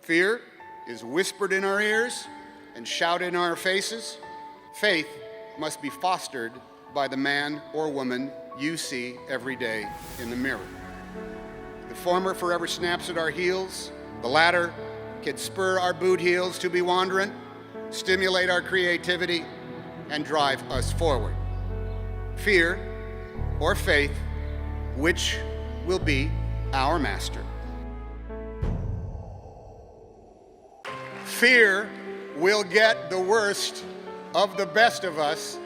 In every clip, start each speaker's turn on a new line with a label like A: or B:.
A: Fear is whispered in our ears and shouted in our faces. Faith must be fostered by the man or woman you see every day in the mirror. The former forever snaps at our heels. The latter can spur our boot heels to be wandering, stimulate our creativity, and drive us forward. Fear or faith, which will be our master? Fear will get the worst of the best of us,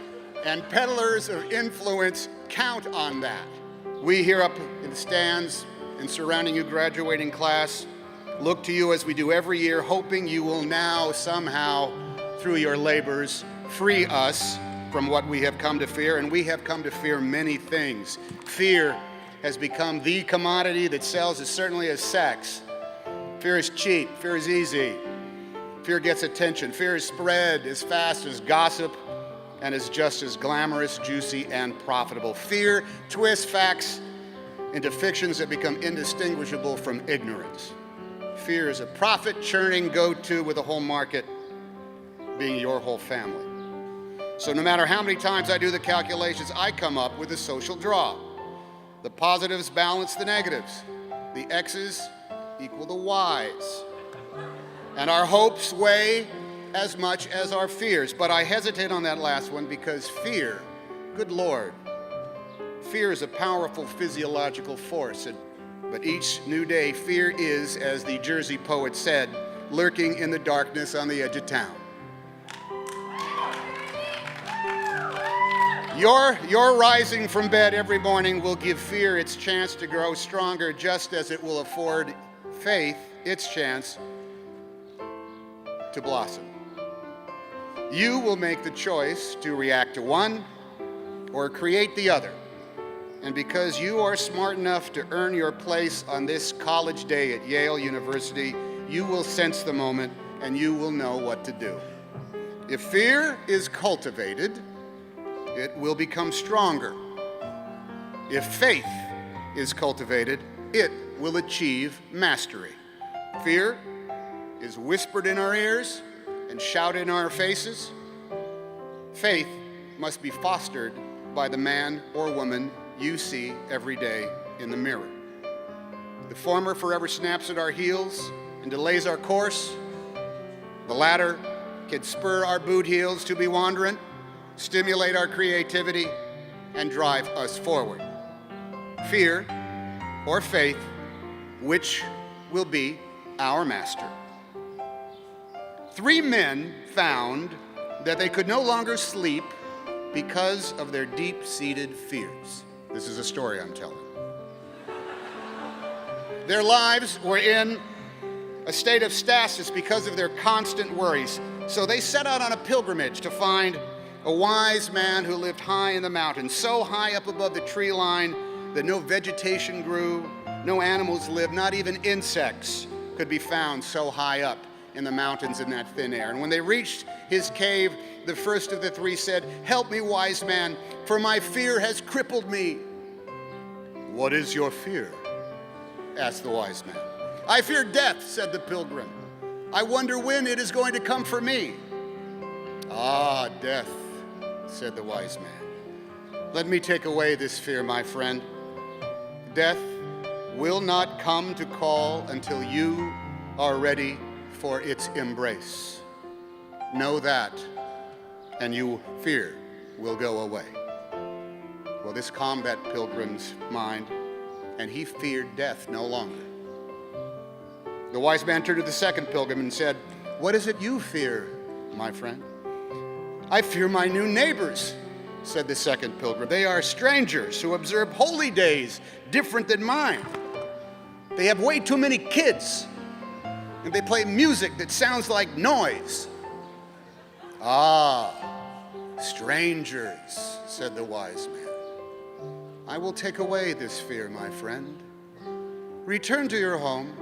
A: and peddlers of influence count on that. We here up in the stands and surrounding you graduating class look to you as we do every year, hoping you will now somehow, through your labors, free us from what we have come to fear, and we have come to fear many things. Fear has become the commodity that sells as certainly as sex. Fear is cheap, fear is easy. Fear gets attention. Fear is spread as fast as gossip and is just as glamorous, juicy, and profitable. Fear twists facts into fictions that become indistinguishable from ignorance. Fear is a profit-churning go-to with the whole market being your whole family. So no matter how many times I do the calculations, I come up with a social draw. The positives balance the negatives. The X's equal the Y's. And our hopes weigh as much as our fears. But I hesitate on that last one because fear, good Lord, fear is a powerful physiological force. But each new day, fear is, as the Jersey poet said, lurking in the darkness on the edge of town. Your rising from bed every morning will give fear its chance to grow stronger, just as it will afford faith its chance to blossom. You will make the choice to react to one or create the other. And because you are smart enough to earn your place on this college day at Yale University, you will sense the moment and you will know what to do. If fear is cultivated, it will become stronger. If faith is cultivated, it will achieve mastery. Fear is whispered in our ears and shouted in our faces. Faith must be fostered by the man or woman you see every day in the mirror. The former forever snaps at our heels and delays our course. The latter can spur our boot heels to be wandering, stimulate our creativity, and drive us forward. Fear or faith, which will be our master? 3 men found that they could no longer sleep because of their deep-seated fears. This is a story I'm telling. Their lives were in a state of stasis because of their constant worries. So they set out on a pilgrimage to find a wise man who lived high in the mountains, so high up above the tree line that no vegetation grew, no animals lived, not even insects could be found so high up in the mountains in that thin air. And when they reached his cave, the first of the 3 said, "Help me, wise man, for my fear has crippled me." "What is your fear?" asked the wise man. "I fear death," said the pilgrim. "I wonder when it is going to come for me." "Ah, death," said the wise man. "Let me take away this fear, my friend. Death will not come to call until you are ready for its embrace. Know that, and your fear will go away." Well, this calmed that pilgrim's mind, and he feared death no longer. The wise man turned to the second pilgrim and said, "What is it you fear, my friend?" "I fear my new neighbors," said the second pilgrim. "They are strangers who observe holy days different than mine. They have way too many kids, and they play music that sounds like noise." "Ah, strangers," said the wise man. "I will take away this fear, my friend. Return to your home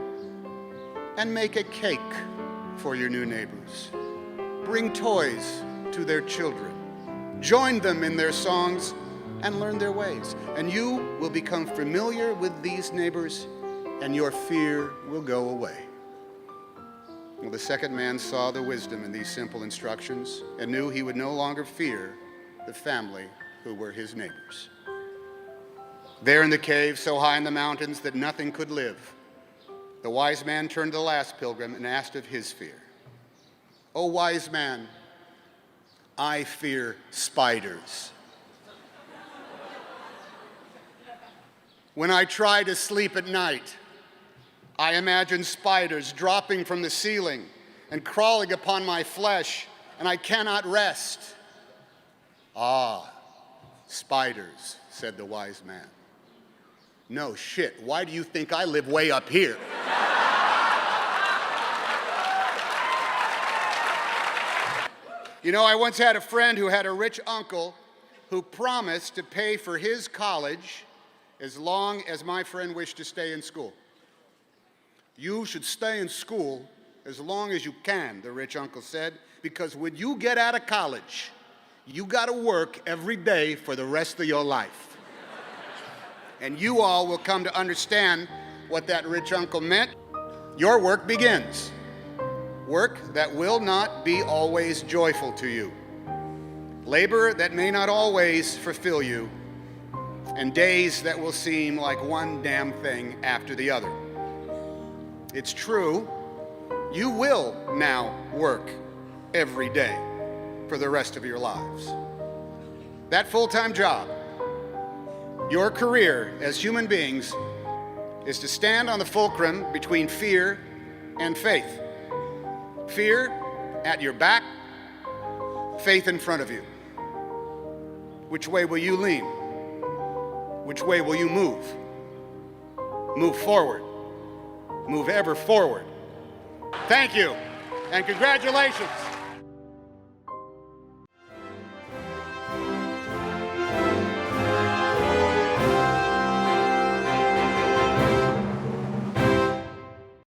A: and make a cake for your new neighbors. Bring toys to their children. Join them in their songs and learn their ways. And you will become familiar with these neighbors, and your fear will go away." Well, the second man saw the wisdom in these simple instructions and knew he would no longer fear the family who were his neighbors. There in the cave, so high in the mountains that nothing could live, the wise man turned to the last pilgrim and asked of his fear. "O wise man, I fear spiders. When I try to sleep at night, I imagine spiders dropping from the ceiling and crawling upon my flesh, and I cannot rest." "Ah, spiders," said the wise man. "No shit, why do you think I live way up here?" You know, I once had a friend who had a rich uncle who promised to pay for his college as long as my friend wished to stay in school. "You should stay in school as long as you can," the rich uncle said, "because when you get out of college, you got to work every day for the rest of your life." And you all will come to understand what that rich uncle meant. Your work begins. Work that will not be always joyful to you. Labor that may not always fulfill you. And days that will seem like one damn thing after the other. It's true, you will now work every day for the rest of your lives. That full-time job, your career as human beings, is to stand on the fulcrum between fear and faith. Fear at your back, faith in front of you. Which way will you lean? Which way will you move? Move forward. Move ever forward. Thank you, and congratulations.